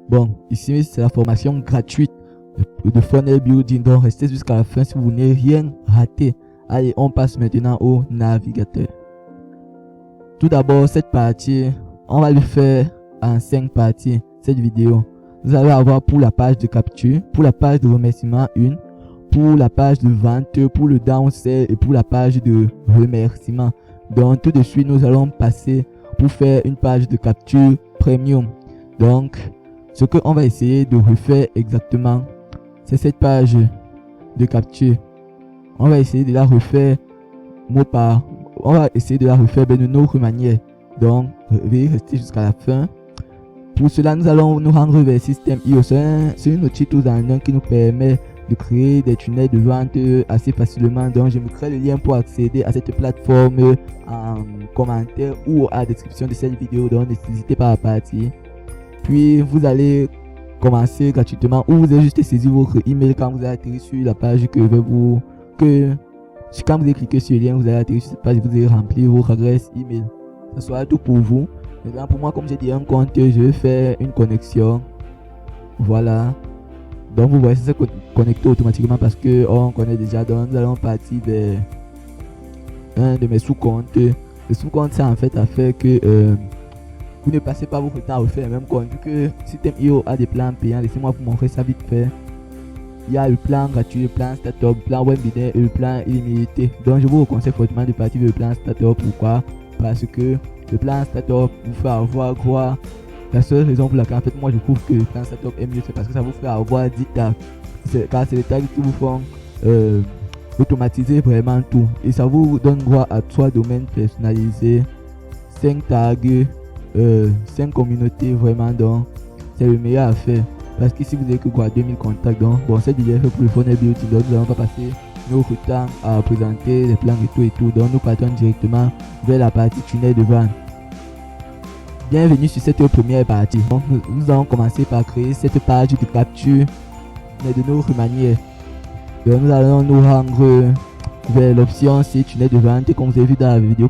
Bon, ici c'est la formation gratuite de funnel building, donc restez jusqu'à la fin si vous voulez rien rater. Allez, on passe maintenant au navigateur. Tout d'abord, cette partie, on va le faire en 5 parties, cette vidéo. Vous allez avoir pour la page de capture, pour la page de remerciement 1, pour la page de vente, pour le downsell et pour la page de remerciement. Donc tout de suite, nous allons passer pour faire une page de capture premium. Donc, ce qu'on va essayer de refaire exactement, c'est cette page de capture. On va essayer de la refaire mot par mot. On va essayer de la refaire de notre manière. Donc, veuillez rester jusqu'à la fin. Pour cela, nous allons nous rendre vers System.io. C'est une outil tout en un qui nous permet de créer des tunnels de vente assez facilement. Donc, je mettrai le lien pour accéder à cette plateforme en commentaire ou à la description de cette vidéo. Donc, n'hésitez pas à partir. Puis, vous allez commencer gratuitement ou vous allez juste saisir votre email quand vous allez atterrir sur la page que je vais vous... Quand vous allez cliquer sur le lien, vous allez atterrir sur cette page, vous allez remplir votre adresse email. Ça sera tout pour vous. Maintenant, pour moi, comme j'ai dit un compte, je vais faire une connexion. Voilà. Donc, vous voyez, ça s'est connecté automatiquement parce que on connaît déjà. Donc, nous allons partir vers un de mes sous-comptes. Le sous-compte, ça en fait a fait que vous ne passez pas votre temps à refaire le même compte. Vu que System.io a des plans payants, laissez-moi vous montrer ça vite fait. Il y a le plan gratuit, le plan startup, le plan webinaire et le plan illimité. Donc je vous conseille fortement de partir vers le plan startup. Pourquoi? Parce que le plan startup vous fait avoir quoi? La seule raison pour laquelle en fait moi je trouve que le plan startup est mieux, c'est parce que ça vous fait avoir 10 tags. Car c'est les tags qui vous font automatiser vraiment tout. Et ça vous donne droit à 3 domaines personnalisés, 5 tags, 5 communautés vraiment. Donc c'est le meilleur à faire. Parce qu'ici vous avez que quoi, 2000 contacts. Donc bon, cette vidéo est fait pour le funnel building. Donc nous allons pas passer notre temps à présenter les plans et tout. Donc nous partons directement vers la partie tunnel de vente. Bienvenue sur cette première partie. Donc nous allons commencer par créer cette page de capture, mais de notre manière. Donc nous allons nous rendre vers l'option c'est tunnel de vente comme vous avez vu dans la vidéo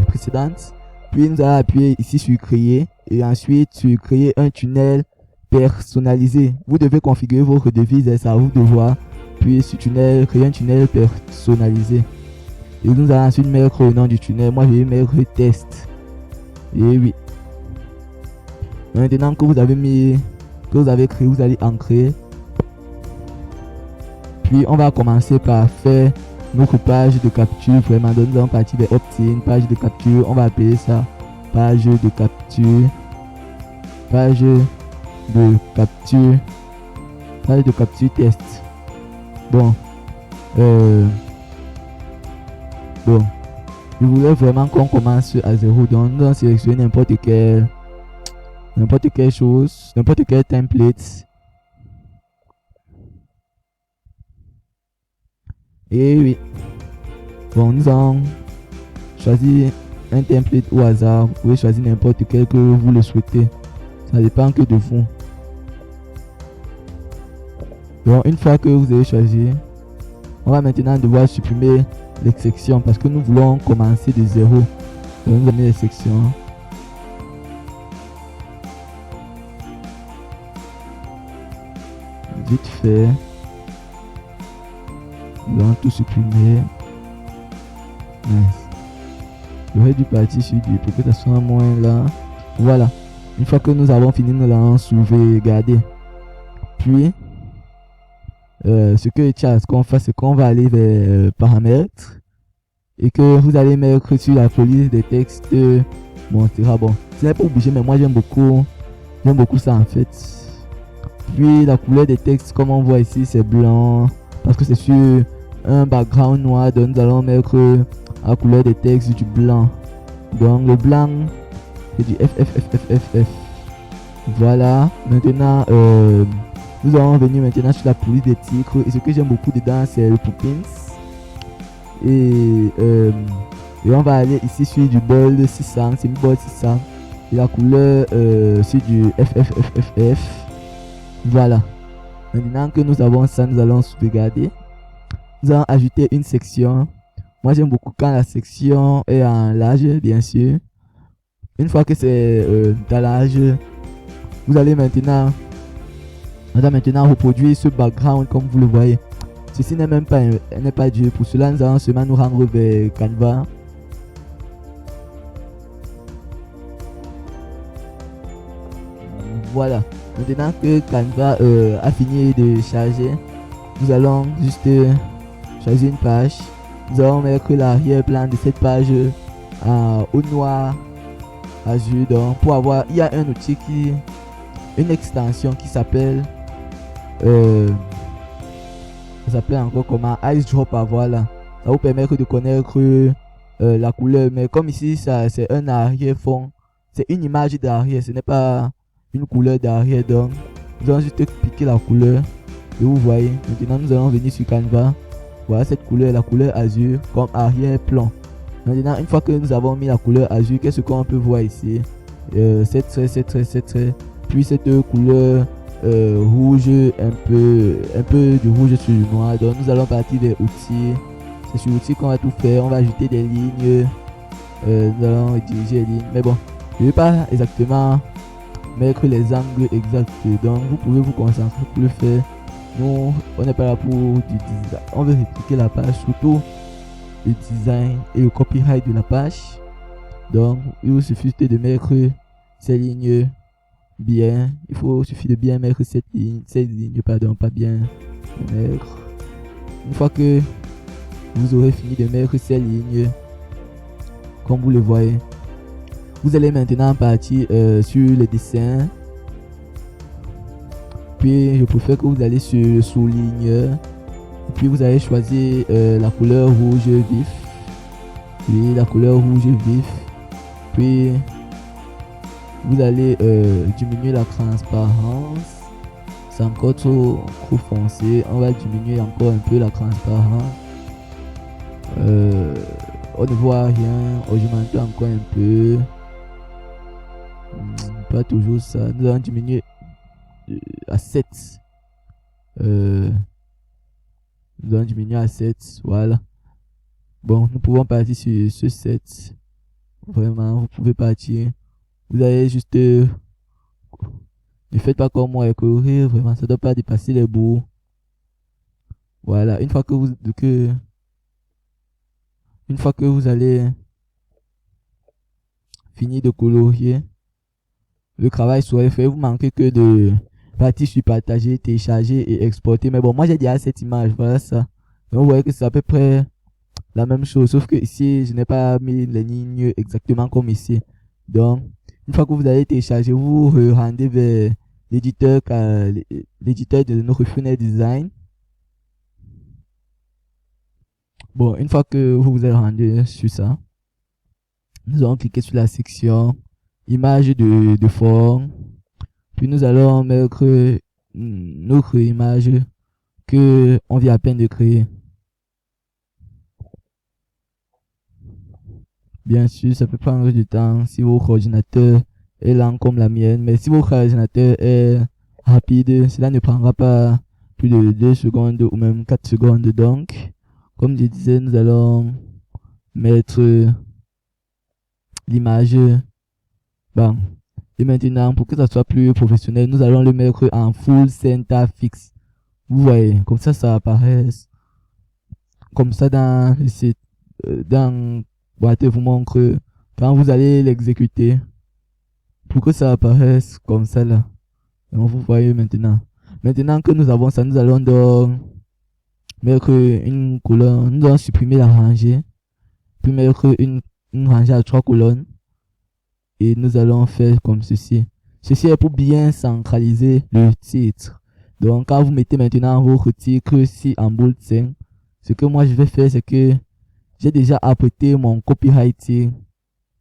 précédente. Puis nous allons appuyer ici sur créer et ensuite sur créer un tunnel personnalisé. Vous devez configurer votre devise et ça à vous de voir. Puis sur tunnel, créer un tunnel personnalisé. Et nous allons ensuite mettre le nom du tunnel. Moi je vais mettre test. Et oui. Maintenant que vous avez mis, que vous avez créé, vous allez ancrer. Puis on va commencer par faire notre page de capture. Vraiment, donc nous allons partir vers opt-in, page de capture. On va appeler ça page de capture. Page de capture test. Bon je voulais vraiment qu'on commence à zéro. Donc nous allons sélectionner n'importe quelle chose, n'importe quel template. Et oui, bon, nous allons choisir un template au hasard. Vous pouvez choisir n'importe quel que vous le souhaitez, ça dépend que de vous. Donc une fois que vous avez choisi, on va maintenant devoir supprimer les sections parce que nous voulons commencer de zéro. Donc nous allons les sections. Vite fait. Nous allons tout supprimer. Nice. J'aurais dû partir sur du pour que ça soit moins là. Voilà. Une fois que nous avons fini, nous allons sauvegarder. Puis ce que ce qu'on fait, c'est qu'on va aller vers paramètres et que vous allez mettre sur la police des textes. Bon, c'est bon. Ce n'est pas obligé, mais moi j'aime beaucoup ça en fait. Puis la couleur des textes, comme on voit ici, c'est blanc parce que c'est sur un background noir. Donc nous allons mettre la couleur des textes du blanc. Donc le blanc, c'est du FFFFFF. Voilà. Maintenant, nous allons venir maintenant sur la police des titres. Et ce que j'aime beaucoup dedans, c'est le poupins. Et on va aller ici sur du bold 600, c'est bold 600. Et la couleur c'est du FFFFF. Voilà. Maintenant que nous avons ça, nous allons sauvegarder. Nous allons ajouter une section. Moi j'aime beaucoup quand la section est en large, bien sûr. Une fois que c'est dans large, vous allez maintenant reproduire ce background comme vous le voyez. Ceci n'est même pas dur. Pour cela, nous allons seulement nous rendre vers Canva. Voilà. Maintenant que Canva a fini de charger, nous allons juste choisir une page. Nous allons mettre l'arrière-plan de cette page au noir azur. Donc pour avoir, il y a un outil une extension qui s'appelle encore comment Ice Drop. Voilà, ça vous permet de connaître la couleur, mais comme ici ça c'est un arrière-fond, c'est une image d'arrière, ce n'est pas une couleur d'arrière. Donc nous allons juste piquer la couleur et vous voyez. Maintenant nous allons venir sur Canva. Voilà cette couleur, la couleur azur comme arrière-plan. Maintenant une fois que nous avons mis la couleur azur, qu'est-ce qu'on peut voir ici? Cette trait, puis cette couleur rouge, un peu de rouge sur le noir. Donc nous allons partir des outils. C'est sur l'outil qu'on va tout faire. On va ajouter des lignes, nous allons diriger les lignes, mais bon, je ne vais pas exactement mettre les angles exacts, donc vous pouvez vous concentrer pour le faire. Nous on n'est pas là pour du design, on veut répliquer la page, surtout le design et le copyright de la page. Donc il vous suffit de mettre ces lignes bien, suffit de bien mettre cette ligne, pardon, pas bien mettre. Une fois que vous aurez fini de mettre ces lignes comme vous le voyez, vous allez maintenant partir sur les dessins. Puis je préfère que vous allez sur le souligneur, puis vous allez choisir la couleur rouge vif, puis la couleur rouge vif, puis vous allez diminuer la transparence. C'est encore trop foncé, on va diminuer encore un peu la transparence. On ne voit rien, augmenter encore un peu, pas toujours ça. Nous allons diminuer à 7. Nous allons diminuer à 7, voilà. Bon, nous pouvons partir sur ce 7. Vraiment, vous pouvez partir. Vous allez juste ne faites pas comme moi et courir, vraiment, ça ne doit pas dépasser les bouts. Voilà, une fois que vous allez finir de colorier, le travail soit fait. Vous manquez que de partir sur partager, télécharger et exporter. Mais bon, moi j'ai déjà cette image, voilà ça. Donc vous voyez que c'est à peu près la même chose, sauf que ici je n'ai pas mis les lignes exactement comme ici. Donc une fois que vous allez télécharger, vous rendez vers l'éditeur de notre Funnel Design. Bon, une fois que vous vous êtes rendu sur ça, nous allons cliquer sur la section image de forme, puis nous allons mettre notre image que on vient à peine de créer. Bien sûr, ça peut prendre du temps si votre ordinateur est lent comme la mienne, mais si votre ordinateur est rapide, cela ne prendra pas plus de 2 secondes ou même 4 secondes. Donc, comme je disais, nous allons mettre l'image. Bon. Et maintenant, pour que ça soit plus professionnel, nous allons le mettre en full center fixe. Vous voyez, comme ça apparaît comme ça dans le site. Je vous montre quand vous allez l'exécuter pour que ça apparaisse comme ça là. Donc vous voyez maintenant. Maintenant que nous avons ça, nous allons donc mettre une colonne. Nous allons supprimer la rangée, puis mettre une rangée à 3 colonnes. Et nous allons faire comme ceci. Ceci est pour bien centraliser le titre. Donc quand vous mettez maintenant votre titre ici en bold 5, ce que moi je vais faire, c'est que j'ai déjà apprêté mon copywriting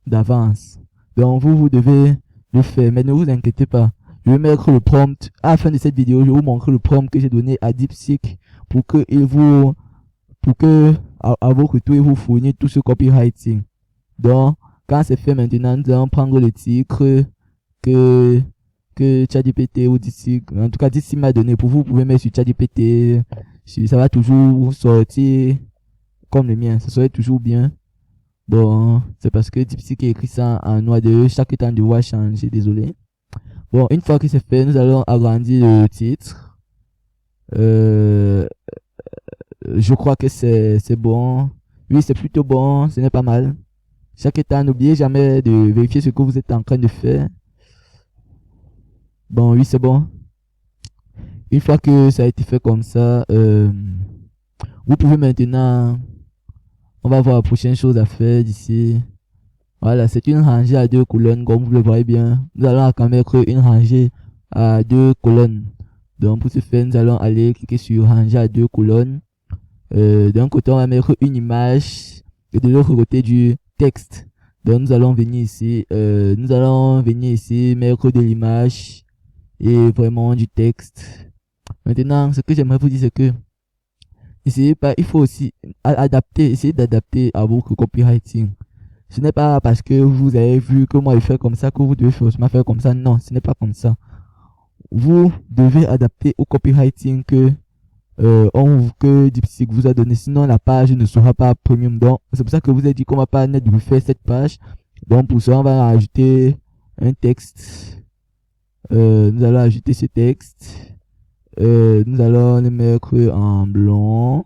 d'avance. Donc vous devez le faire, mais ne vous inquiétez pas. Je vais mettre le prompt à la fin de cette vidéo. Je vais vous montrer le prompt que j'ai donné à DeepSeek pour que à votre tour il vous fournisse tout ce copywriting. Donc quand c'est fait maintenant, nous allons prendre le titre que ChatGPT ou DeepSeek, en tout cas DeepSeek m'a donné. Pour vous, vous pouvez mettre sur ChatGPT, ça va toujours sortir comme le mien, ça serait toujours bien. Bon, c'est parce que DeepSeek a écrit ça en noir de chaque temps de voir changer, désolé. Bon, une fois que c'est fait, nous allons agrandir le titre. Je crois que c'est bon. Oui, c'est plutôt bon, ce n'est pas mal. Chaque état, n'oubliez jamais de vérifier ce que vous êtes en train de faire. Bon, oui, c'est bon. Une fois que ça a été fait comme ça, vous pouvez maintenant, on va voir la prochaine chose à faire d'ici. Voilà, c'est une rangée à 2 colonnes, comme vous le voyez bien. Nous allons quand même mettre une rangée à 2 colonnes. Donc, pour ce faire, nous allons aller cliquer sur ranger à 2 colonnes. D'un côté, on va mettre une image et de l'autre côté du texte. Donc, nous allons venir ici, mettre de l'image et vraiment du texte. Maintenant, ce que j'aimerais vous dire, c'est que il faut aussi essayer d'adapter à votre copywriting. Ce n'est pas parce que vous avez vu que moi je fais comme ça que vous devez forcément faire comme ça. Non, ce n'est pas comme ça. Vous devez adapter au copywriting que DeepSeek vous a donné. Sinon, la page ne sera pas premium. Donc, c'est pour ça que vous avez dit qu'on va pas de refaire cette page. Donc, pour ça, on va ajouter un texte. Nous allons ajouter ce texte. Nous allons le mettre en blanc.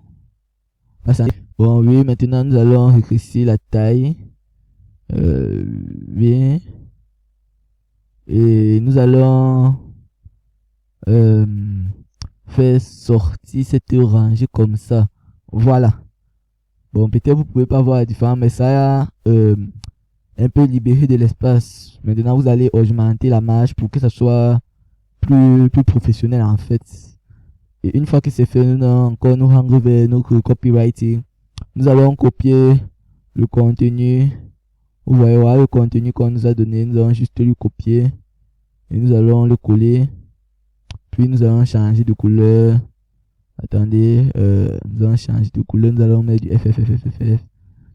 Bon, oui, maintenant, nous allons rétrécir la taille. Bien. Et nous allons faire sortir cette rangée comme ça. Voilà. Bon, peut-être vous pouvez pas voir la différence, mais ça a un peu libéré de l'espace. Maintenant, vous allez augmenter la marge pour que ça soit plus professionnel en fait. Et une fois que c'est fait, nous allons encore nous rendre vers notre copywriting. Nous allons copier le contenu. Vous voyez, voilà le contenu qu'on nous a donné. Nous allons juste le copier et nous allons le coller. Puis nous allons changer de couleur. Attendez, nous allons changer de couleur. Nous allons mettre du FFFFF,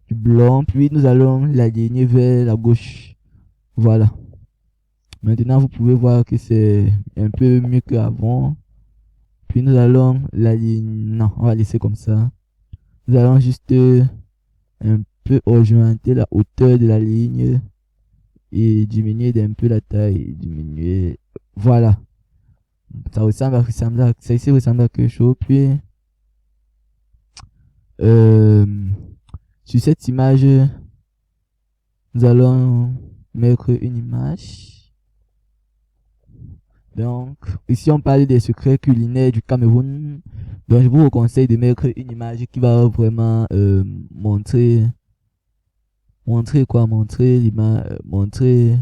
du blanc. Puis nous allons l'aligner vers la gauche. Voilà. Maintenant, vous pouvez voir que c'est un peu mieux qu'avant. Puis nous allons l'aligner. Non, on va laisser comme ça. Nous allons juste un peu augmenter la hauteur de la ligne et diminuer d'un peu la taille. Diminuer. Voilà. Ça ressemble à ça ici ressemble à quelque chose. Puis sur cette image, nous allons mettre une image. Donc, ici on parle des secrets culinaires du Cameroun. Donc, je vous conseille de mettre une image qui va vraiment montrer l'image, montrer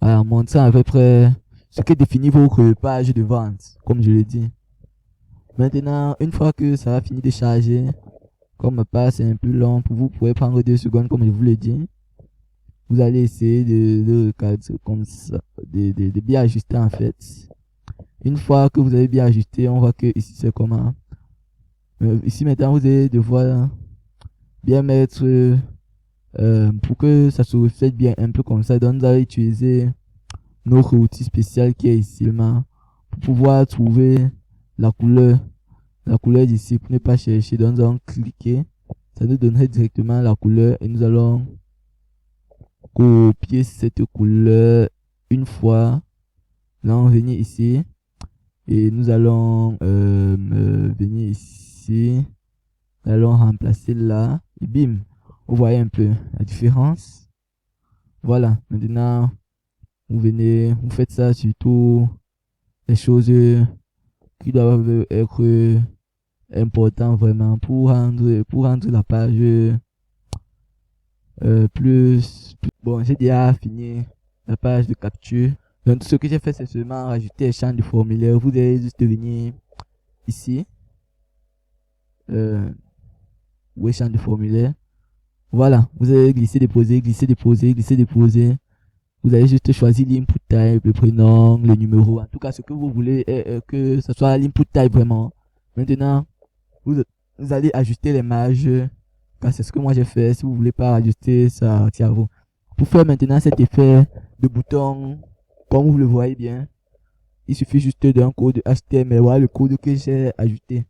à peu près ce que définit votre page de vente, comme je l'ai dit. Maintenant, une fois que ça va finir de charger, comme ma page est un peu long, vous pouvez prendre 2 secondes, comme je vous l'ai dit. Vous allez essayer de cadrer comme ça, de bien ajuster en fait. Une fois que vous avez bien ajusté, on voit que ici c'est comment. Ici maintenant, vous allez devoir bien mettre pour que ça se reflète bien un peu comme ça. Donc, nous allons utiliser notre outil spécial qui est ici pour pouvoir trouver la couleur d'ici pour ne pas chercher. Donc, nous allons cliquer, ça nous donnerait directement la couleur et nous allons copier cette couleur une fois. Là, on va venir ici et nous allons venir ici. Nous allons remplacer là et bim, vous voyez un peu la différence. Voilà, maintenant vous venez, vous faites ça sur toutes les choses qui doivent être importantes vraiment pour rendre la page plus. Bon, j'ai déjà fini la page de capture. Donc tout ce que j'ai fait, c'est seulement rajouter un champ de formulaire. Vous allez juste venir ici, où est champ de formulaire. Voilà, vous allez glisser, déposer, glisser, déposer, glisser, déposer. Vous allez juste choisir l'input type, le prénom, le numéro, en tout cas ce que vous voulez que ce soit l'input type vraiment. Maintenant, vous allez ajuster les marges, car c'est ce que moi j'ai fait. Si vous voulez pas ajuster, ça tient à vous. Pour faire maintenant cet effet de bouton, comme vous le voyez bien, il suffit juste d'un code HTML. Voilà le code que j'ai ajouté.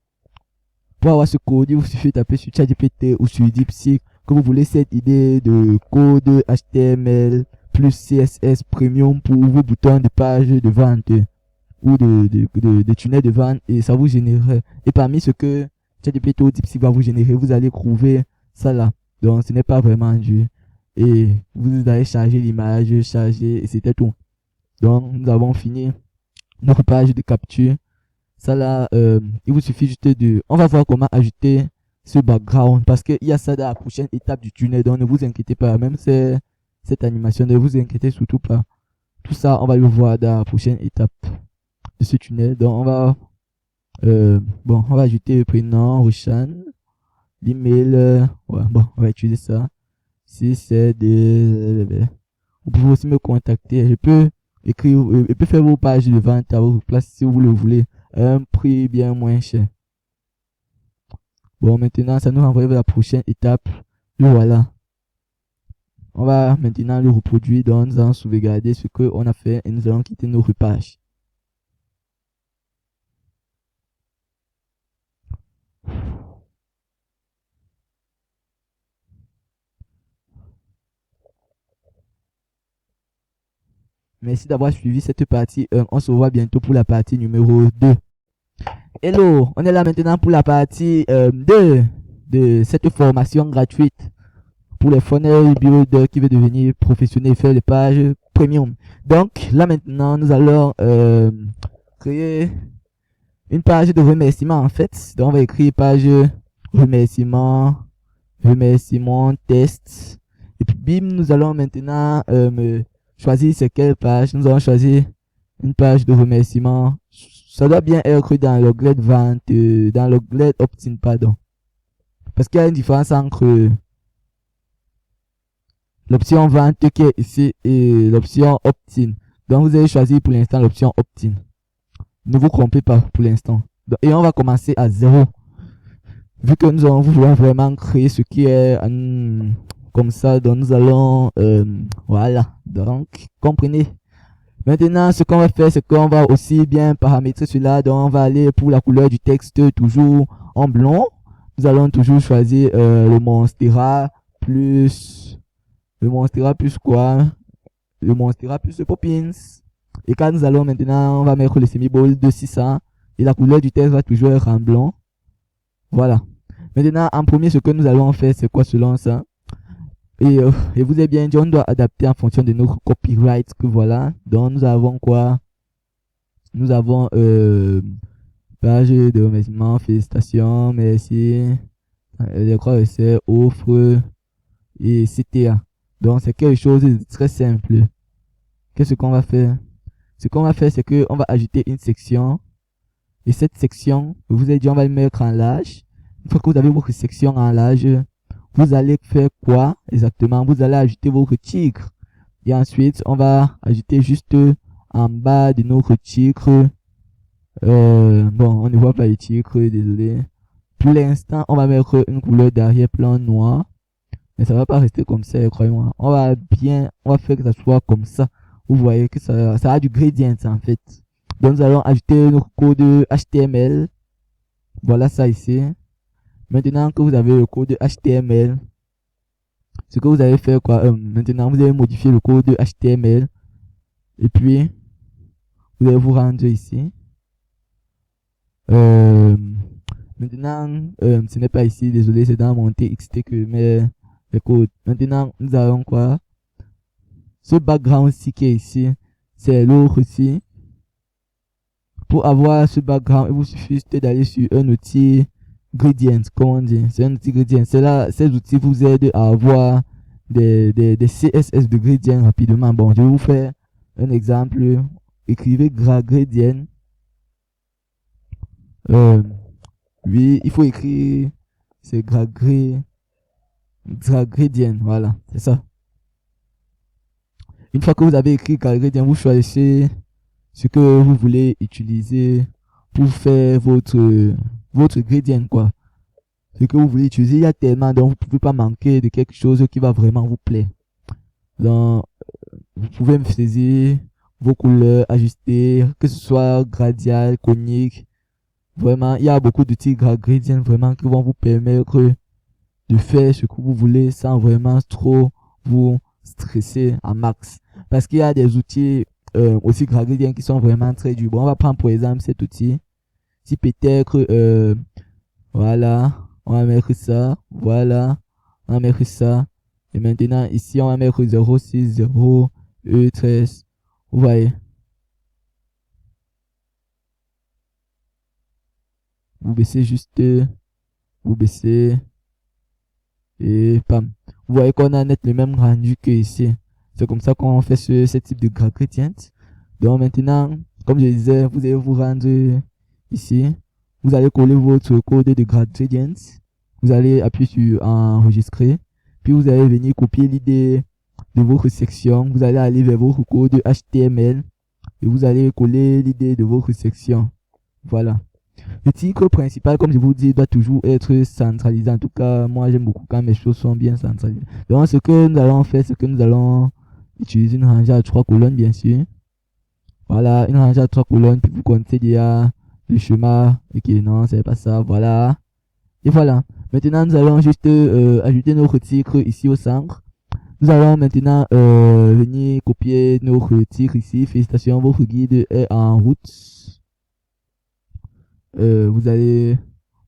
Pour avoir ce code, il vous suffit de taper sur ChatGPT ou sur DeepSeek que vous voulez cette idée de code HTML plus CSS Premium pour vos boutons de page de vente ou de tunnel de vente, et ça vous générerait. Et parmi ce que ChatGPT DeepSeek va vous générer, vous allez trouver ça là. Donc ce n'est pas vraiment dur. Et vous allez charger l'image, charger, et c'était tout. Donc nous avons fini notre page de capture. Ça là, il vous suffit juste de... On va voir comment ajouter ce background, parce qu'il y a ça dans la prochaine étape du tunnel. Donc ne vous inquiétez pas, même cette animation, ne vous inquiétez surtout pas. Tout ça, on va le voir dans la prochaine étape de ce tunnel. Donc on va on va ajouter le prénom Roshan, l'email, ouais, bon, on va utiliser ça. Si c'est vous pouvez aussi me contacter. Je peux écrire, je peux faire vos pages de vente à votre place si vous le voulez, à un prix bien moins cher. Bon, maintenant ça nous renvoie vers la prochaine étape. Le voilà. On va maintenant le reproduire, donc nous allons sauvegarder ce qu'on a fait et nous allons quitter notre page. Merci d'avoir suivi cette partie 1. On se voit bientôt pour la partie numéro 2. Hello, on est là maintenant pour la partie 2 de cette formation gratuite pour les funnel builders qui veulent devenir professionnels et faire des pages premium. Donc là maintenant, nous allons créer une page de remerciement en fait. Donc on va écrire page remerciement test. Et puis bim, nous allons maintenant choisir c'est quelle page. Nous allons choisir une page de remerciement. Ça doit bien être dans l'onglet vente, dans l'onglet opt-in, pardon. Parce qu'il y a une différence entre l'option vente qui est ici et l'option opt-in. Donc vous allez choisir pour l'instant l'option opt-in. Ne vous trompez pas pour l'instant. Et on va commencer à 0. Vu que nous allons vouloir vraiment créer ce qui est comme ça, donc nous allons voilà, donc comprenez. Maintenant ce qu'on va faire, c'est qu'on va aussi bien paramétrer cela. Donc on va aller pour la couleur du texte toujours en blond. Nous allons toujours choisir le Monstera plus quoi, le Monstera plus le Poppins. Et quand nous allons maintenant, on va mettre le semi-bold de 600 et la couleur du texte va toujours être en blanc. Voilà. Maintenant en premier, ce que nous allons faire, c'est quoi selon ça? Et vous avez bien dit, on doit adapter en fonction de notre copyright. Que voilà. Donc nous avons quoi? Nous avons page de remerciement, félicitations, merci. Je crois que c'est offre et CTA. Donc c'est quelque chose de très simple. Qu'est-ce qu'on va faire? Ce qu'on va faire, c'est que on va ajouter une section. Et cette section, je vous ai dit, on va le mettre en large. Une fois que vous avez votre section en large, vous allez faire quoi exactement? Vous allez ajouter votre titre. Et ensuite, on va ajouter juste en bas de notre titre. Bon, on ne voit pas le titre, désolé. Pour l'instant, on va mettre une couleur d'arrière-plan noir. Mais ça va pas rester comme ça, croyez-moi. On va faire que ça soit comme ça. Vous voyez que ça a du gradient en fait. Donc nous allons ajouter notre code HTML. Voilà ça ici. Maintenant que vous avez le code HTML, ce que vous allez faire quoi, maintenant vous allez modifier le code HTML. Et puis, vous allez vous rendre ici. Maintenant, ce n'est pas ici, désolé, c'est dans mon TXT que met le code. Maintenant, nous avons quoi? Ce background ci qui est ici, c'est l'autre ici. Pour avoir ce background, il vous suffit d'aller sur un outil gradient, comme on dit. C'est un outil gradient. C'est là, ces outils vous aident à avoir des CSS de gradient rapidement. Bon, je vais vous faire un exemple. Écrivez gradient. Oui, il faut écrire, c'est gradient, voilà, c'est ça. Une fois que vous avez écrit gradient, vous choisissez ce que vous voulez utiliser pour faire votre gradient, quoi. Ce que vous voulez utiliser, il y a tellement, donc vous pouvez pas manquer de quelque chose qui va vraiment vous plaire. Donc, vous pouvez me saisir vos couleurs, ajuster, que ce soit gradient, conique. Vraiment, il y a beaucoup d'outils gradient vraiment qui vont vous permettre de faire ce que vous voulez sans vraiment trop vous stresser à max. parce qu'il y a des outils aussi Gradientien qui sont vraiment très durs. Bon, on va prendre pour exemple cet outil. Si peut-être, voilà, on va mettre ça, voilà, on va mettre ça. Et maintenant, ici, on va mettre 060 E13. Vous voyez? Vous baissez juste, vous baissez, et pam. Vous voyez qu'on a net le même rendu que ici. C'est comme ça qu'on fait ce type de gradient. Donc maintenant, comme je disais, vous allez vous rendre ici. Vous allez coller votre code de gradient. Vous allez appuyer sur enregistrer. Puis vous allez venir copier l'idée de votre section. Vous allez aller vers votre code HTML. Et vous allez coller l'idée de votre section. Voilà. Le titre principal, comme je vous dis, doit toujours être centralisé. En tout cas, moi, j'aime beaucoup quand mes choses sont bien centralisées. Donc, ce que nous allons faire, c'est que nous allons utiliser une rangée à 3 colonnes, bien sûr. Voilà, une rangée à 3 colonnes, puis vous comptez déjà le chemin. Ok, non, c'est pas ça, voilà. Et voilà. Maintenant, nous allons juste ajouter notre titre ici au centre. Nous allons maintenant venir copier notre titre ici. Félicitations, votre guide est en route. Vous allez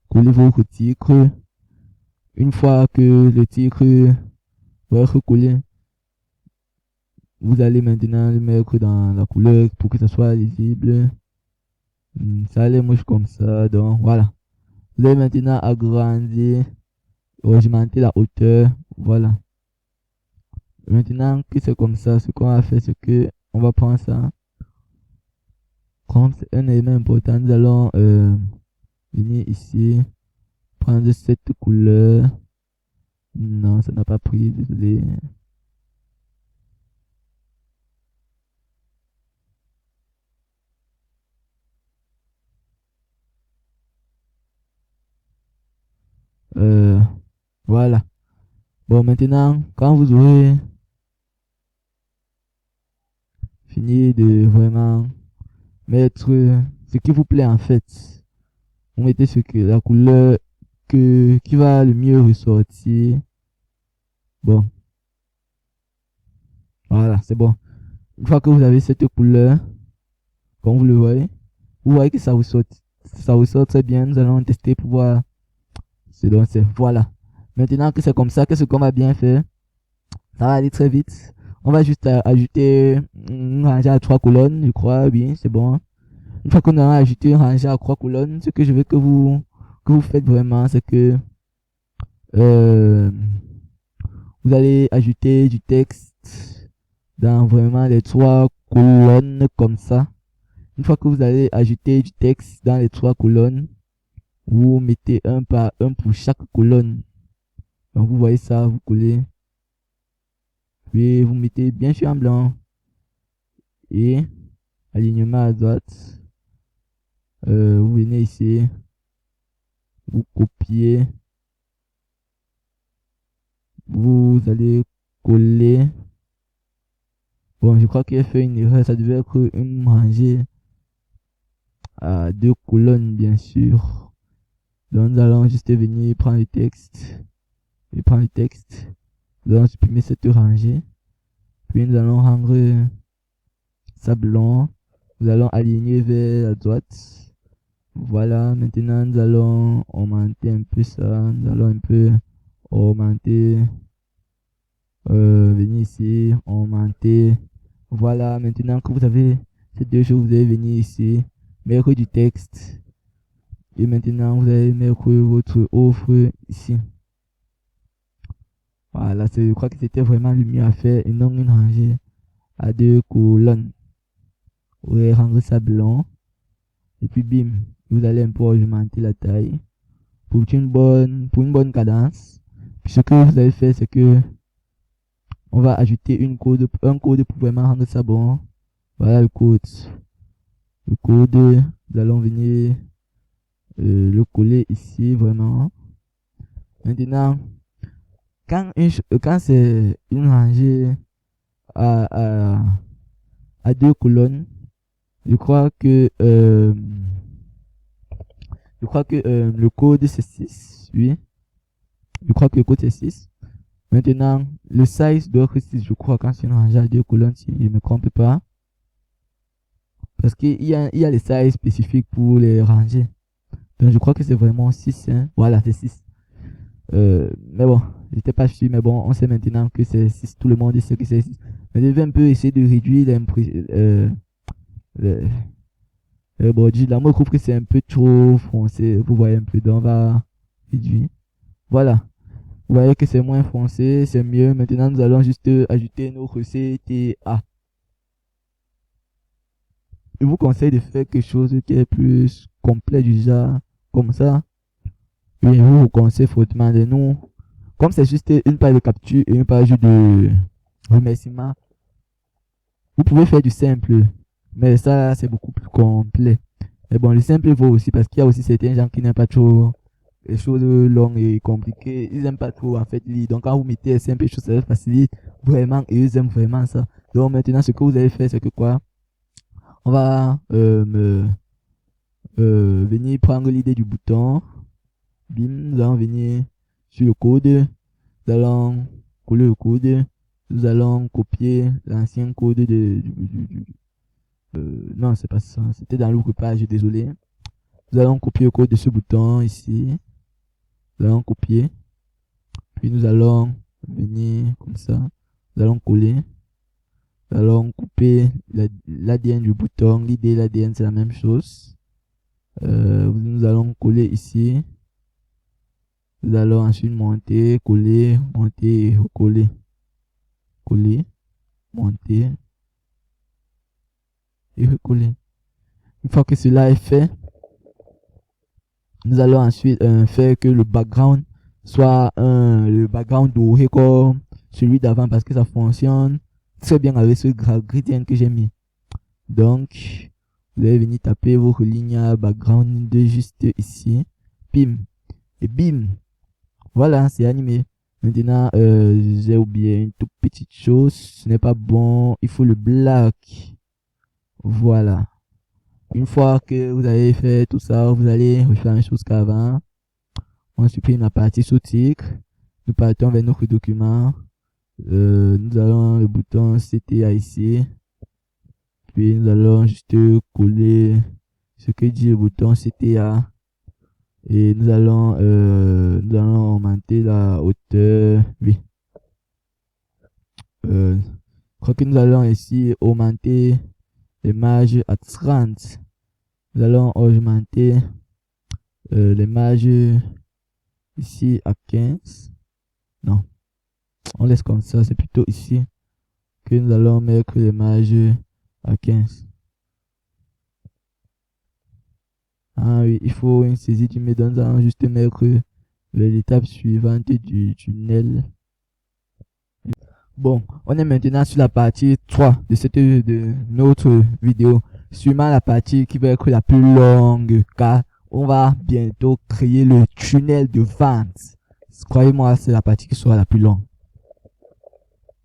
coller votre titre. Une fois que le titre va être collé, vous allez maintenant le mettre dans la couleur pour que ça soit lisible. Ça allait moche comme ça, donc voilà. Vous allez maintenant agrandir, augmenter la hauteur, voilà. Maintenant que c'est comme ça, ce qu'on va faire, c'est que on va prendre ça. Comme c'est un élément important, nous allons venir ici, prendre cette couleur. Non, ça n'a pas pris, désolé. Voilà. Bon, maintenant, quand vous aurez fini de vraiment mettre ce qui vous plaît en fait, vous mettez la couleur qui va le mieux ressortir. Bon, voilà, c'est bon. Une fois que vous avez cette couleur, comme vous le voyez, vous voyez que ça ressort très bien. Nous allons tester pour voir ce dont c'est. Voilà. Maintenant que c'est comme ça, qu'est-ce qu'on va bien faire? Ça va aller très vite. On va juste ajouter une rangée à 3 colonnes, je crois. Oui, c'est bon. Une fois qu'on a ajouté une rangée à 3 colonnes, ce que je veux que vous faites vraiment, c'est que euh, vous allez ajouter du texte dans vraiment les 3 colonnes comme ça. Une fois que vous allez ajouter du texte dans les 3 colonnes, vous mettez un par un pour chaque colonne. Donc vous voyez ça, vous collez. Puis vous mettez bien sûr en blanc. Et alignement à droite. Vous venez ici. Vous copiez. Vous allez coller. Bon, je crois qu'il a fait une erreur. Ça devait être une rangée à 2 colonnes, bien sûr. Donc nous allons juste venir prendre le texte. Et prendre le texte. Nous allons supprimer cette rangée. Puis nous allons rendre ça blanc. Nous allons aligner vers la droite. Voilà, maintenant nous allons augmenter un peu ça. Nous allons un peu augmenter. Venir ici, augmenter. Voilà, maintenant que vous avez ces deux choses, vous allez venir ici, mettre du texte. Et maintenant vous allez mettre votre offre ici. Voilà, je crois que c'était vraiment le mieux à faire et non une rangée à 2 colonnes. Vous allez rendre ça blanc. Et puis bim, vous allez un peu augmenter la taille pour une bonne cadence. Puis ce que vous allez faire, c'est que on va ajouter un code pour vraiment rendre ça bon. Voilà le code. Le code, nous allons venir le coller ici vraiment. Maintenant, quand c'est une rangée à 2 colonnes, je crois que le code c'est 6, oui. Je crois que le code c'est 6. Maintenant, le size doit être 6, je crois, quand c'est une rangée à 2 colonnes, si je ne me trompe pas. Parce qu'il y a les sizes spécifiques pour les rangées. Donc, je crois que c'est vraiment 6. Hein. Voilà, c'est 6. Mais bon, j'étais pas sûr, mais bon, on sait maintenant que c'est 6. Tout le monde sait que c'est 6. Mais je vais un peu essayer de réduire le, le bordure. Là, moi, je trouve que c'est un peu trop foncé. Vous voyez un peu, donc on va réduire. Voilà. Vous voyez que c'est moins foncé, c'est mieux. Maintenant, nous allons juste ajouter nos CTA. Je vous conseille de faire quelque chose qui est plus complet du genre comme ça. Et je vous conseille fortement de nous. Comme c'est juste une page de capture et une page de remerciement, vous pouvez faire du simple. Mais ça, c'est beaucoup plus complet. Mais bon, le simple vaut aussi parce qu'il y a aussi certains gens qui n'aiment pas trop les choses longues et compliquées. Ils n'aiment pas trop en fait lire. Donc quand vous mettez simple et choses, ça facilite vraiment et ils aiment vraiment ça. Donc maintenant, ce que vous allez faire, c'est que quoi? On va venir prendre l'idée du bouton. Bim, nous allons venir sur le code. Nous allons coller le code. Nous allons copier l'ancien code non, c'est pas ça. C'était dans l'autre page, désolé. Nous allons copier le code de ce bouton ici. Nous allons copier. Puis nous allons venir comme ça. Nous allons coller. Nous allons couper l'ADN du bouton. L'idée et l'ADN, c'est la même chose. Nous allons coller ici. Nous allons ensuite monter, coller, monter et recoller. Coller, monter et recoller. Une fois que cela est fait, nous allons ensuite faire que le background soit le background doré comme celui d'avant parce que ça fonctionne très bien avec ce gradient que j'ai mis. Donc, vous allez venir taper votre ligne background de juste ici. Bim. Et bim. Voilà, c'est animé. Maintenant, j'ai oublié une toute petite chose. Ce n'est pas bon. Il faut le black. Voilà. Une fois que vous avez fait tout ça, vous allez refaire la même chose qu'avant. On supprime la partie sous-titre. Nous partons vers notre document. Nous allons le bouton CTA ici. Puis nous allons juste coller ce que dit le bouton CTA. Et nous allons augmenter la hauteur. Oui. Je crois que nous allons ici augmenter les marges à 30. Nous allons augmenter les marges ici à 15. Non. On laisse comme ça. C'est plutôt ici que nous allons mettre les marges à 15. Ah oui, il faut une saisie du médaillon. Nous allons juste mettre l'étape suivante du tunnel. Bon, on est maintenant sur la partie 3 de notre vidéo. Sûrement la partie qui va être la plus longue car on va bientôt créer le tunnel de vente. Croyez-moi, c'est la partie qui sera la plus longue.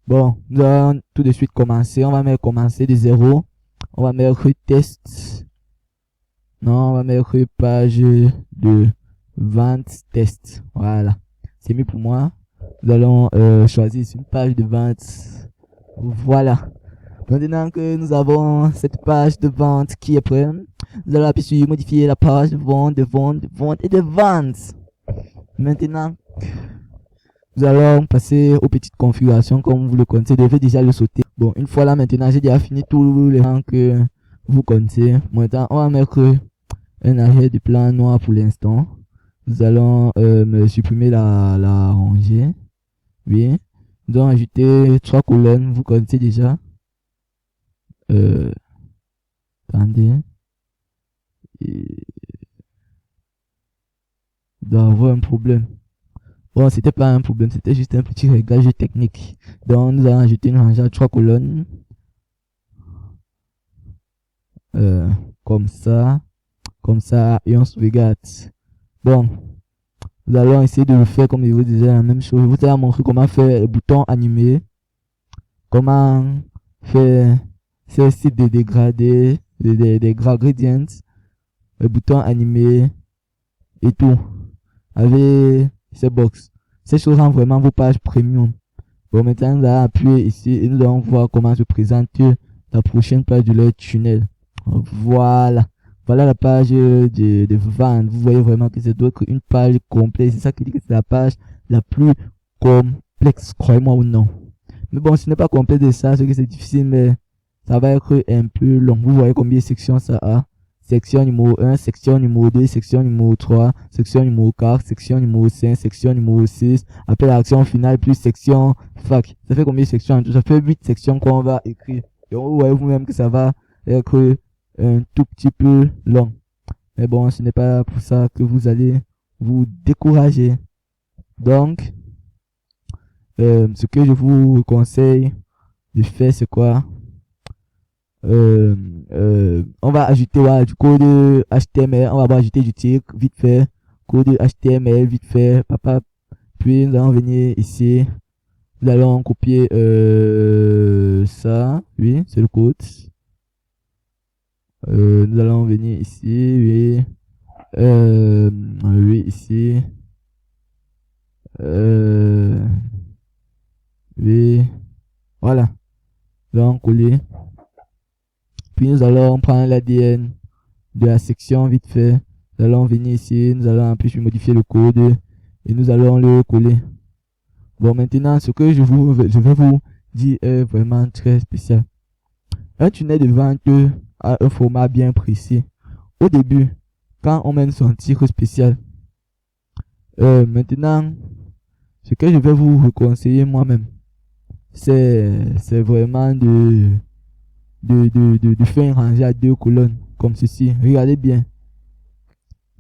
Bon, nous allons tout de suite commencer. On va mettre commencer de 0. On va mettre test. Non, on va mettre page de vente test. Voilà. C'est mieux pour moi. Nous allons choisir une page de vente. Voilà. Maintenant que nous avons cette page de vente qui est prête, nous allons appuyer sur modifier la page de vente, de vente, de vente et de vente. Maintenant, nous allons passer aux petites configurations comme vous le connaissez. Vous devez déjà le sauter. Bon, une fois là maintenant, j'ai déjà fini tous les rangs que vous connaissez. Maintenant, on va mettre un arrière de plan noir pour l'instant. Nous allons supprimer la rangée. Oui. Nous allons ajouter 3 colonnes. Vous connaissez déjà. Attendez. Il doit avoir un problème. Bon, c'était pas un problème, c'était juste un petit réglage technique. Donc, nous allons ajouter une rangée à 3 colonnes. Comme ça, et on sauvegarde. Bon, nous allons essayer de le faire comme je vous disais, la même chose. Je vous ai montré comment faire le bouton animé, comment faire ce site de dégradé, des gradients, le bouton animé et tout, avec ces box. Ces choses rendent vraiment vos pages premium. Bon, maintenant, nous allons appuyer ici et nous allons voir comment se présente la prochaine page de leur tunnel. Voilà. Voilà la page de vente. Vous voyez vraiment que c'est d'autres une page complète. C'est ça qui dit que c'est la page la plus complexe, croyez-moi ou non. Mais bon, ce n'est pas complet de ça, c'est que c'est difficile, mais ça va être un peu long. Vous voyez combien de sections ça a. Section numéro 1, section numéro 2, section numéro 3, section numéro 4, section numéro 5, section numéro 6, appel à l'action finale plus section fac. Ça fait combien de sections en tout? Ça fait 8 sections qu'on va écrire. Donc vous voyez vous-même que ça va être un tout petit peu long. Mais bon, ce n'est pas pour ça que vous allez vous décourager. Donc, ce que je vous conseille de faire, c'est quoi? On va ajouter du code HTML, on va ajouter du titre vite fait, code HTML vite fait, papa. Puis nous allons venir ici, nous allons copier ça, oui, c'est le code. Nous allons venir ici, oui, oui, ici, oui, voilà, nous allons coller. Puis nous allons prendre l'ADN de la section vite fait. Nous allons venir ici, nous allons en plus modifier le code et nous allons le coller. Bon, maintenant, ce que je vais vous dire est vraiment très spécial. Un tunnel de vente a un format bien précis. Au début, quand on met son titre spécial, maintenant, ce que je vais vous conseiller moi-même, c'est vraiment de faire un rangé à 2 colonnes comme ceci. Regardez bien.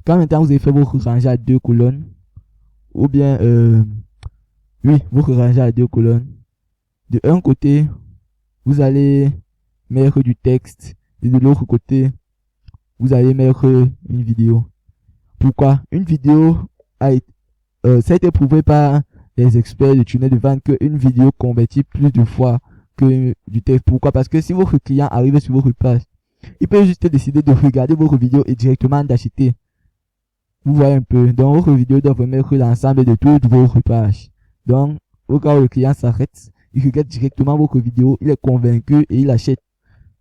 Quand maintenant vous avez fait votre rangée à 2 colonnes, ou bien oui, votre rangée à 2 colonnes, de un côté vous allez mettre du texte et de l'autre côté vous allez mettre une vidéo. Pourquoi? Une vidéo ça a été prouvé par les experts de tunnel de vente qu'une vidéo convertit plus de fois que du texte. Pourquoi? Parce que si votre client arrive sur votre page, il peut juste décider de regarder votre vidéo et directement d'acheter. Vous voyez un peu. Donc, votre vidéo doit mettre l'ensemble de toutes vos pages. Donc, au cas où le client s'arrête, il regarde directement votre vidéo, il est convaincu et il achète.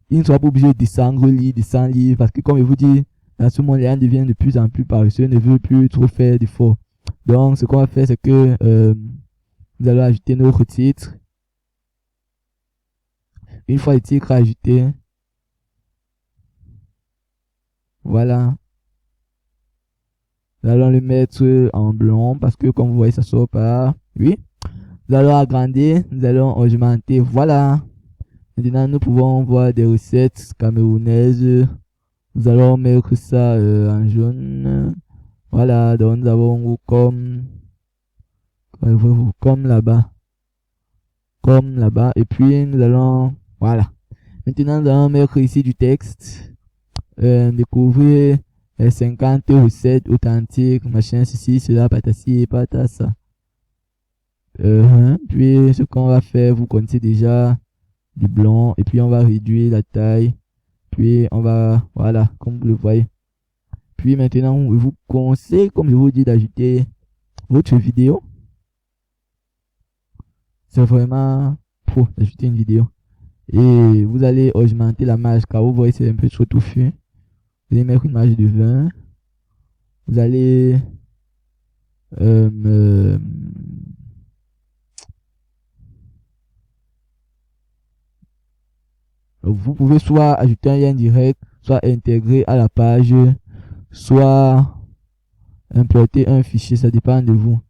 Il ne sera pas obligé de descendre, lire, parce que comme je vous dis, dans ce monde, les gens deviennent de plus en plus paresseux, ne veulent plus trop faire d'efforts. Donc, ce qu'on va faire, c'est que nous allons ajouter notre titre. Une fois le titre ajouté, voilà. Nous allons le mettre en blanc parce que comme vous voyez, ça sort pas. Oui. Nous allons agrandir, nous allons augmenter. Voilà. Maintenant, nous pouvons voir des recettes camerounaises. Nous allons mettre ça en jaune. Voilà. Donc, nous avons comme là-bas. Comme là-bas. Et puis, nous allons, voilà. Maintenant, nous allons mettre ici du texte. Découvrir 50 recettes authentiques, machin, ceci, cela, patati, patassa. Puis, ce qu'on va faire, vous connaissez déjà du blanc. Et puis, on va réduire la taille. Puis, on va, voilà, comme vous le voyez. Puis, maintenant, je vous conseille, comme je vous dis, d'ajouter votre vidéo. C'est vraiment pour ajouter une vidéo. Et vous allez augmenter la marge, car vous voyez, c'est un peu trop touffu. Vous allez mettre une marge de 20. Vous allez vous pouvez soit ajouter un lien direct, soit intégrer à la page, soit importer un fichier, ça dépend de vous.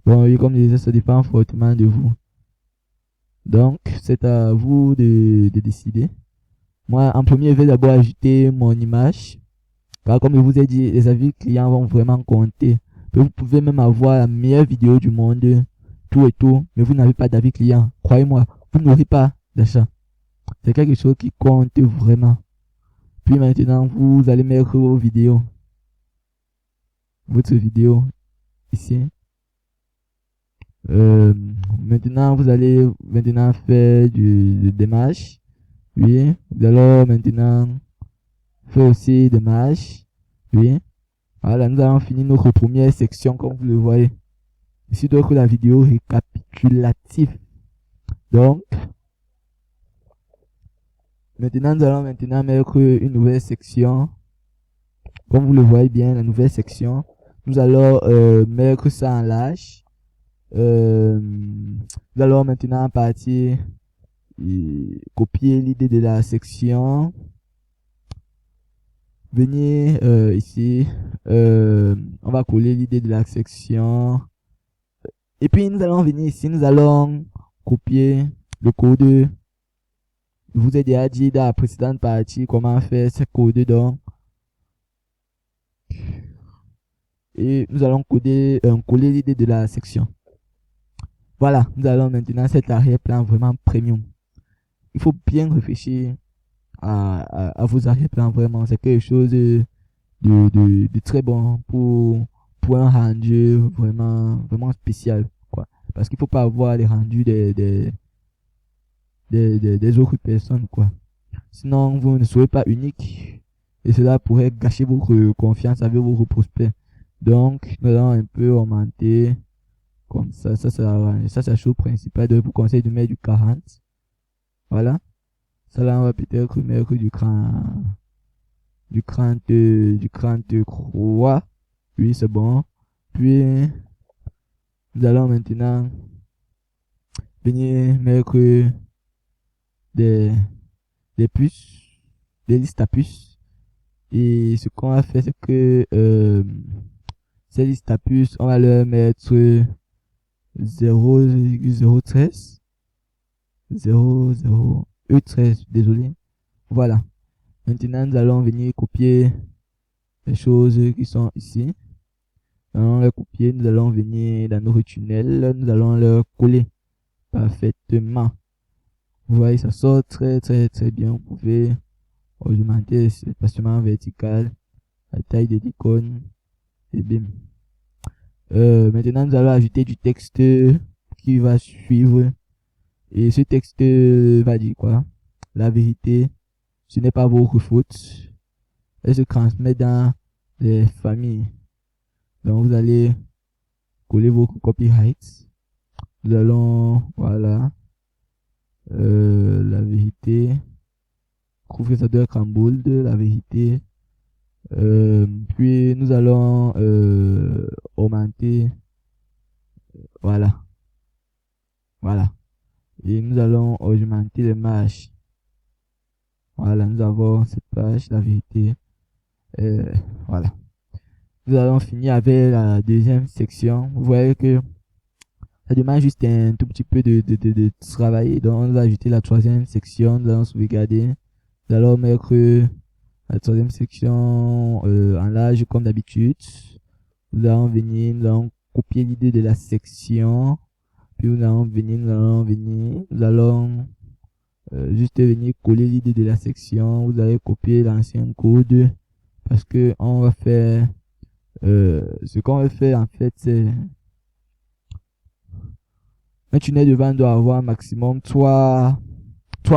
Bon, oui, comme je disais, ça dépend fortement de vous. Donc, c'est à vous de décider. Moi, en premier, je vais d'abord ajouter mon image. Car comme je vous ai dit, les avis clients vont vraiment compter. Vous pouvez même avoir la meilleure vidéo du monde, tout et tout, mais vous n'avez pas d'avis client. Croyez-moi, vous n'aurez pas d'achat. C'est quelque chose qui compte vraiment. Puis maintenant, vous allez mettre vos vidéos. Votre vidéo ici. Maintenant, vous allez faire des démarches. Oui, vous allez maintenant faire aussi des démarches. Oui. Voilà, nous allons finir notre première section comme vous le voyez. Ici donc la vidéo récapitulative. Donc maintenant nous allons maintenant mettre une nouvelle section. Comme vous le voyez bien, la nouvelle section, nous allons mettre ça en large. Nous allons maintenant partir copier l'idée de la section. Venir ici, on va coller l'idée de la section. Et puis nous allons venir ici, nous allons copier le code. Je vous ai déjà dit dans la précédente partie comment faire ce code donc. Et nous allons coller l'idée de la section. Voilà, nous allons maintenant cet arrière-plan vraiment premium. Il faut bien réfléchir à vos arrière-plans vraiment. C'est quelque chose de très bon pour un rendu vraiment spécial, quoi. Parce qu'il faut pas avoir les rendus des autres personnes, quoi. Sinon, vous ne serez pas unique et cela pourrait gâcher votre confiance avec vos prospects. Donc, nous allons un peu augmenter comme ça. Ça c'est la chose principale. Je vous conseille de mettre du 40. Voilà. Ça là, on va peut-être mettre du 33. Oui, c'est bon. Puis, nous allons maintenant venir mettre des puces, des listes à puces. Et ce qu'on va faire, c'est que ces listes à puces, on va leur mettre 0,013. 0,013, désolé. Voilà. Maintenant, nous allons venir copier les choses qui sont ici. Nous allons les copier, nous allons venir dans nos tunnels, nous allons leur coller parfaitement. Vous voyez, ça sort très bien. Vous pouvez augmenter l'espacement vertical, la taille de l'icône, et bim. Maintenant, nous allons ajouter du texte qui va suivre. Et ce texte va dire quoi? La vérité, ce n'est pas votre faute. Elle se transmet dans les familles. Donc, vous allez coller vos copyrights. Nous allons, voilà, la vérité. Je trouve que ça doit être en bold, la vérité. Puis, nous allons augmenter. Voilà. Voilà. Et nous allons augmenter les marges. Voilà, nous avons cette page, la vérité. Voilà. Nous allons finir avec la deuxième section. Vous voyez que ça demande juste un tout petit peu de travail. Donc, on va ajouter la troisième section. Nous allons sauvegarder. Nous allons mettre la troisième section en large comme d'habitude. Nous allons venir, nous allons copier l'idée de la section. Puis nous allons venir, nous allons juste venir coller l'idée de la section. Vous allez copier l'ancien code parce que on va faire ce qu'on va faire en fait, c'est un tunnel de vente doit avoir un maximum trois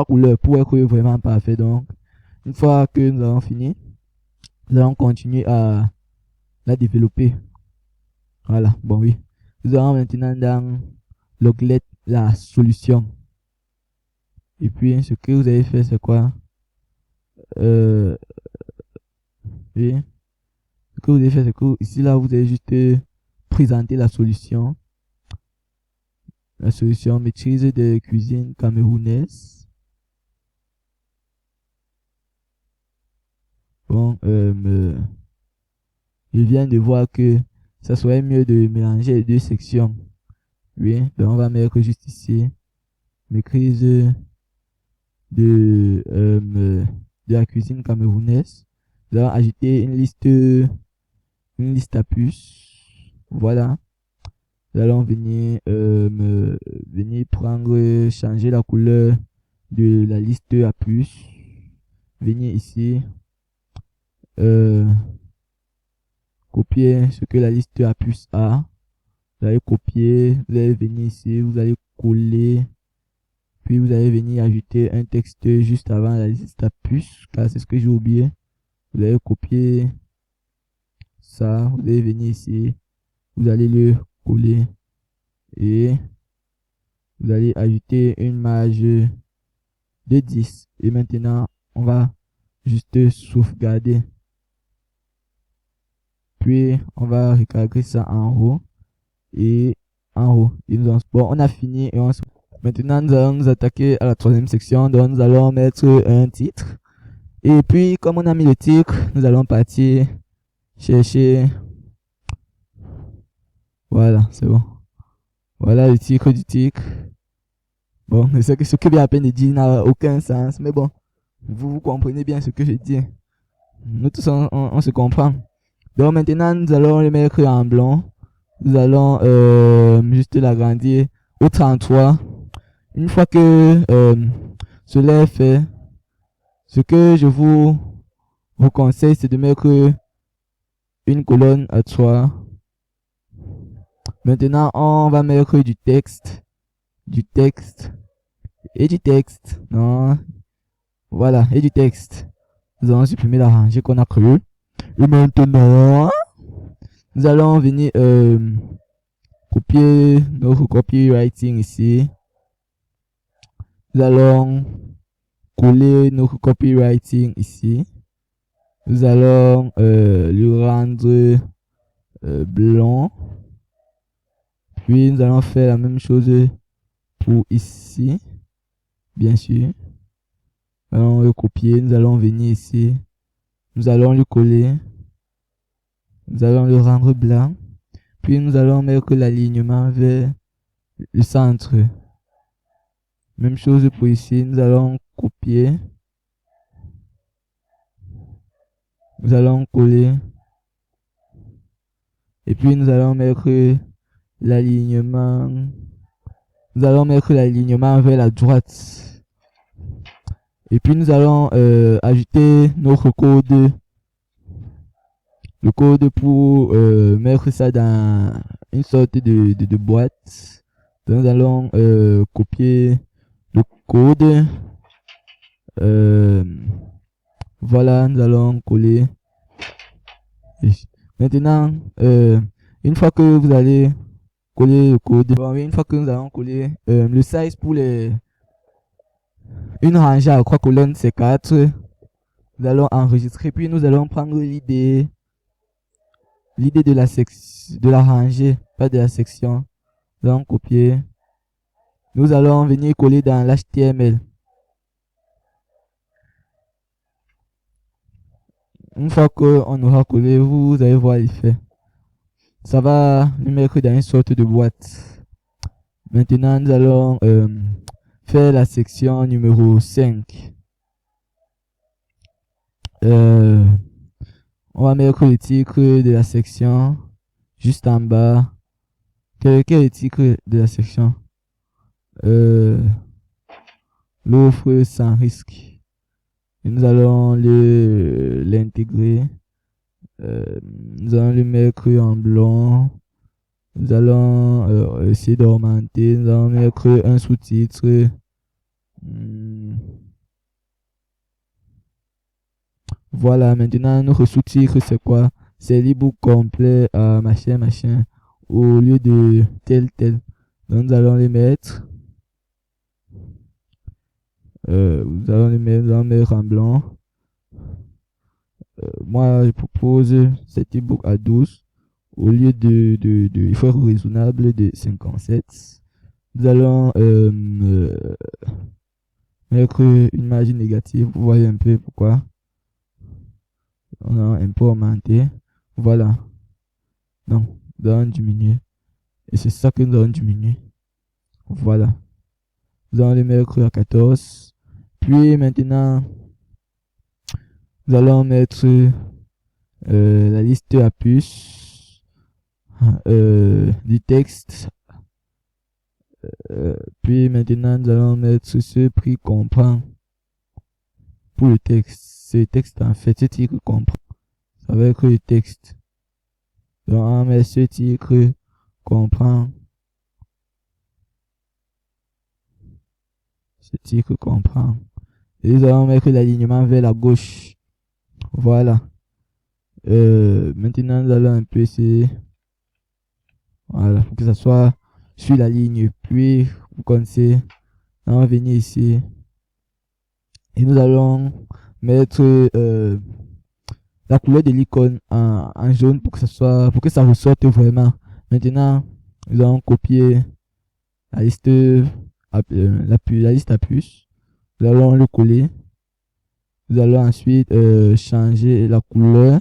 couleurs pour être vraiment parfait. Donc une fois que nous avons fini, nous allons continuer à la développer. Voilà, bon oui, nous allons maintenant dans l'onglet la solution. Et puis ce que vous avez fait, c'est quoi? Oui. Ce que vous avez fait, c'est que ici là vous avez juste présenter la solution. La solution maîtrise de cuisine camerounaise. Bon, je viens de voir que ça serait mieux de mélanger les deux sections. Oui, donc on va mettre juste ici maîtrise de la cuisine camerounaise. Nous allons ajouter une liste à puces. Voilà. Nous allons venir prendre, changer la couleur de la liste à puces. Venir ici, copier ce que la liste à puces a. Vous allez copier, vous allez venir ici, vous allez coller, puis vous allez venir ajouter un texte juste avant la liste à puces, car c'est ce que j'ai oublié. Vous allez copier ça, vous allez venir ici, vous allez le coller et vous allez ajouter une marge de 10. Et maintenant, on va juste sauvegarder. Puis, on va recalquer ça en haut et en haut. Bon, on a fini et maintenant, nous allons nous attaquer à la troisième section. Donc, nous allons mettre un titre. Et puis, comme on a mis le titre, nous allons partir chercher. Voilà, c'est bon. Voilà le titre du titre. Bon, je sais que ce que j'ai à peine de dire n'a aucun sens, mais bon, vous comprenez bien ce que je dis. Nous tous, on se comprend. Donc maintenant, nous allons le mettre en blanc. Nous allons juste l'agrandir au 33. Une fois que cela est fait, ce que je vous conseille, c'est de mettre une colonne à 3. Maintenant, on va mettre du texte et du texte. Non, voilà, et du texte. Nous allons supprimer la rangée qu'on a créée. Et maintenant, nous allons venir copier notre copywriting ici. Nous allons coller notre copywriting ici. Nous allons lui rendre blanc. Puis nous allons faire la même chose pour ici. Bien sûr. Nous allons le copier. Nous allons venir ici. Nous allons le coller. Nous allons le rendre blanc. Puis nous allons mettre l'alignement vers le centre. Même chose pour ici. Nous allons copier. Nous allons coller. Et puis nous allons mettre l'alignement. Nous allons mettre l'alignement vers la droite. Et puis nous allons ajouter notre code. Le code pour mettre ça dans une sorte de boîte. Donc nous allons copier le code. Voilà, nous allons coller. Et maintenant, une fois que vous allez coller le code, bon, une fois que nous allons coller le size pour une rangée à 3 colonnes, c'est 4. Nous allons enregistrer, puis nous allons prendre l'idée de la rangée, pas de la section. Nous allons copier. Nous allons venir coller dans l'HTML. Une fois qu'on aura collé, vous allez voir l'effet. Ça va nous mettre dans une sorte de boîte. Maintenant, nous allons faire la section numéro 5. On va mettre le titre de la section juste en bas. Quel est le titre de la section? L'offre sans risque. Et nous allons l'intégrer. Nous allons le mettre en blanc. Nous allons essayer d'augmenter. Nous allons mettre un sous-titre. Voilà, maintenant notre sous-titre c'est quoi? C'est l'ebook complet machin. Au lieu de tel. Donc nous allons les mettre. Nous allons mettre en blanc. Moi je propose cet ebook à 12 au lieu de il faut être raisonnable, de 57. Nous allons mettre une marge négative. Vous voyez un peu pourquoi. On a un peu augmenté. Voilà. Non, nous allons diminuer. Et c'est ça que nous allons diminuer. Voilà. Nous allons le mettre à 14. Puis maintenant, nous allons mettre la liste à puce du texte. Puis maintenant, nous allons mettre ce prix comprend pour le texte. C'est le texte en fait, ce titre comprend. Ça va être le texte. Donc on met ce titre comprend. Ce titre comprend. Et nous allons mettre l'alignement vers la gauche. Voilà. Maintenant nous allons un peu essayer. Voilà, pour que ça soit sur la ligne. Puis, vous connaissez, on va venir ici et nous allons mettre la couleur de l'icône en jaune pour que ça ressorte vraiment. Maintenant, nous allons copier la liste la liste à puce. Nous allons le coller. Nous allons ensuite changer la couleur.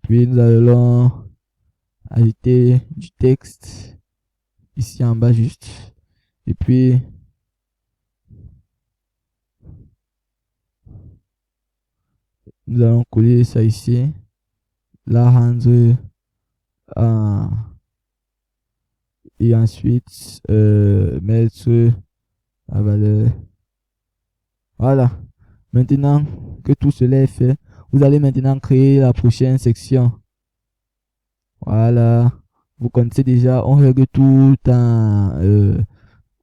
Puis nous allons ajouter du texte ici en bas juste. Et puis nous allons coller ça ici. La rendre et ensuite mettre la valeur. Voilà. Maintenant que tout cela est fait, vous allez maintenant créer la prochaine section. Voilà. Vous connaissez déjà, on règle tout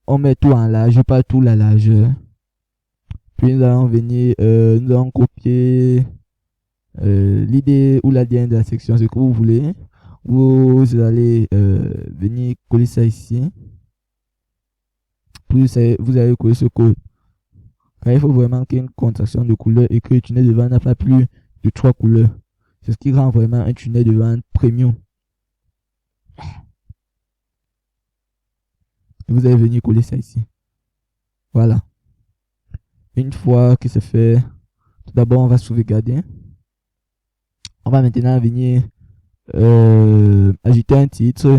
on met tout en large, pas tout la largeur. Puis nous allons venir, nous allons copier l'idée ou la ligne de la section, ce que vous voulez. Vous allez venir coller ça ici. Puis vous allez coller ce code. Car il faut vraiment qu'il y ait une contraction de couleur et que le tunnel de vente n'a pas plus de 3 couleurs. C'est ce qui rend vraiment un tunnel de vente premium. Et vous allez venir coller ça ici. Voilà. Une fois que c'est fait, tout d'abord on va sauvegarder. On va maintenant venir ajouter un titre.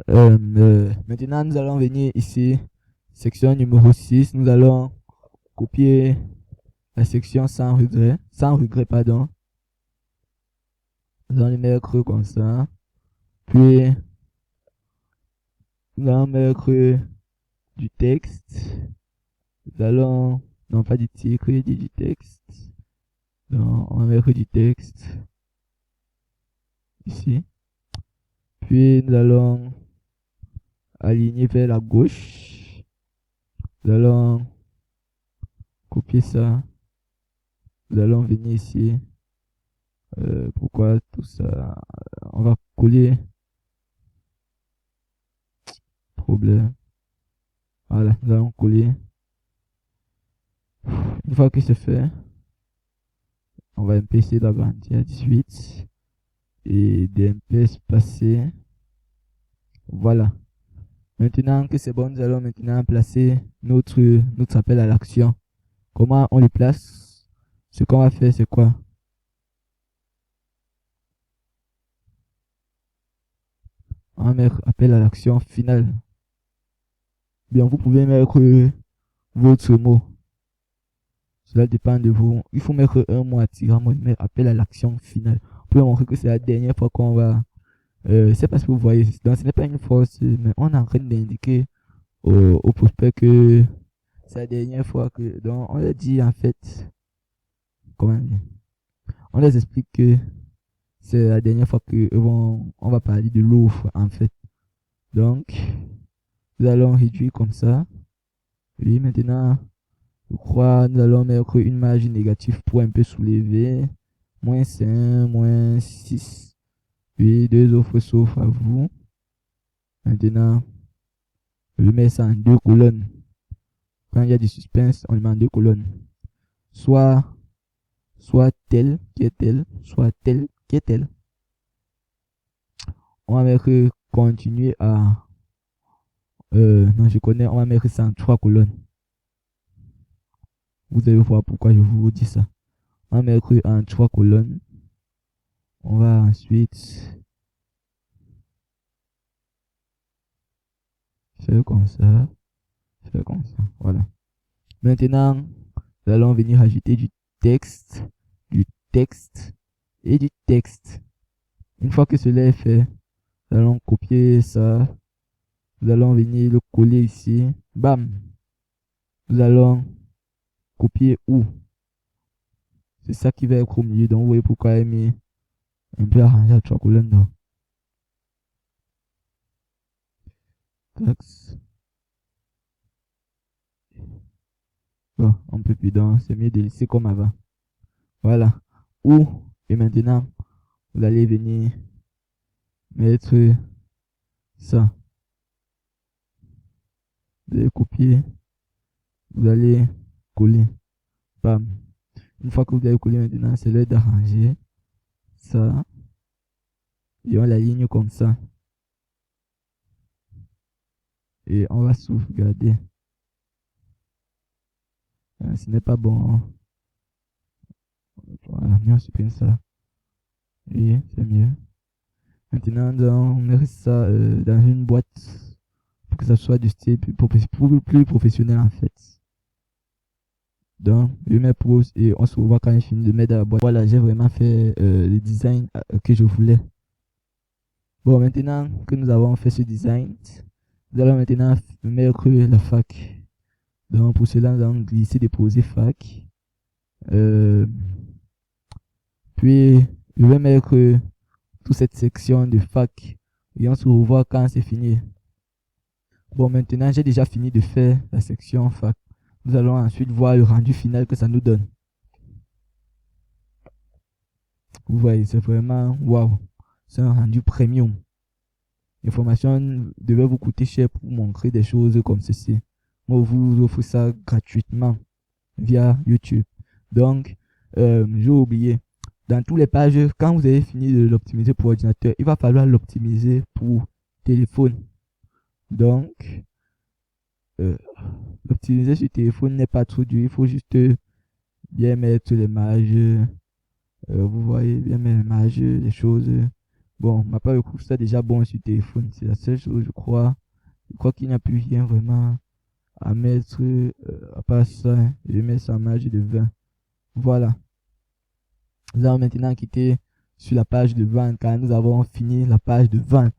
Maintenant nous allons venir ici, section numéro 6. Nous allons copier la section sans regret pardon. Nous allons le mettre comme ça. Puis nous allons mettre du texte. Nous allons, non pas du titre, du texte. Non, on va mettre du texte ici. Puis nous allons aligner vers la gauche. Nous allons copier ça. Nous allons venir ici. Pourquoi tout ça? On va coller. Problème. Voilà, nous allons coller. Une fois que c'est fait, on va essayer d'agrandir à 18 et d'MP passer. Voilà. Maintenant que c'est bon, nous allons maintenant placer notre appel à l'action. Comment on le place? Ce qu'on va faire, c'est quoi? On va mettre appel à l'action finale. Bien, vous pouvez mettre votre mot. Cela dépend de vous. Il faut mettre un mot attirant, mettre appel à l'action finale. Vous pouvez montrer que c'est la dernière fois qu'on va. C'est parce que vous voyez, donc ce n'est pas une force, mais on est en train d'indiquer au prospect que c'est la dernière fois que. Donc, on leur dit en fait. Comment dire? On les explique que c'est la dernière fois que on va parler de l'offre en fait. Donc, nous allons réduire comme ça. Oui, maintenant, je crois, nous allons mettre une marge négative pour un peu soulever. Moins 5, moins 6. Oui, 2 offres sauf à vous. Maintenant, je mets ça en 2 colonnes. Quand il y a du suspense, on le met en 2 colonnes. Soit tel qui est tel, soit tel qui est tel. On va mettre continuer à. Non, je connais, on va mettre ça en 3 colonnes. Vous allez voir pourquoi je vous dis ça. On va mettre en 3 colonnes. On va ensuite faire comme ça. Faire comme ça. Voilà. Maintenant, nous allons venir ajouter du texte et du texte. Une fois que cela est fait, nous allons copier ça. Nous allons venir le coller ici. Bam. Nous allons copier où? C'est ça qui va être au milieu. Donc, vous voyez pourquoi il mis un peu arrangé à 3 colonnes. Donc. Bon, on peut plus donc, c'est mieux de laisser comme avant. Voilà. Où? Et maintenant, vous allez venir mettre ça. Vous allez copier, vous allez coller. Bam. Une fois que vous avez collé maintenant, c'est l'heure d'arranger ça. Et on l'aligne comme ça. Et on va sauvegarder. Ce n'est pas bon. Voilà, mieux on supprime ça. Et c'est mieux. Maintenant, on met ça dans une boîte pour que ça soit du style plus professionnel en fait. Donc, je mets pause et on se revoit quand j'ai fini de mettre dans la boîte. Voilà, j'ai vraiment fait le design que je voulais. Bon, maintenant que nous avons fait ce design, nous allons maintenant mettre la fac. Donc, pour cela, nous allons glisser, déposer fac. Puis, je vais mettre toute cette section de fac et on se revoit quand c'est fini. Bon, maintenant, j'ai déjà fini de faire la section fac. Nous allons ensuite voir le rendu final que ça nous donne. Vous voyez, c'est vraiment waouh. C'est un rendu premium. L'information devait vous coûter cher pour montrer des choses comme ceci. Moi, je vous offre ça gratuitement via YouTube. Donc, j'ai oublié. Dans toutes les pages, quand vous avez fini de l'optimiser pour ordinateur, il va falloir l'optimiser pour téléphone. Donc, l'optimiser sur téléphone n'est pas trop dur. Il faut juste bien mettre l'image. Vous voyez, bien mettre l'image, les choses. Bon, ma part, je trouve ça déjà bon sur téléphone. C'est la seule chose, je crois. Je crois qu'il n'y a plus rien vraiment à mettre à part ça. Je mets ça en marge de 20. Voilà. Nous allons maintenant quitter sur la page de vente car nous avons fini la page de vente.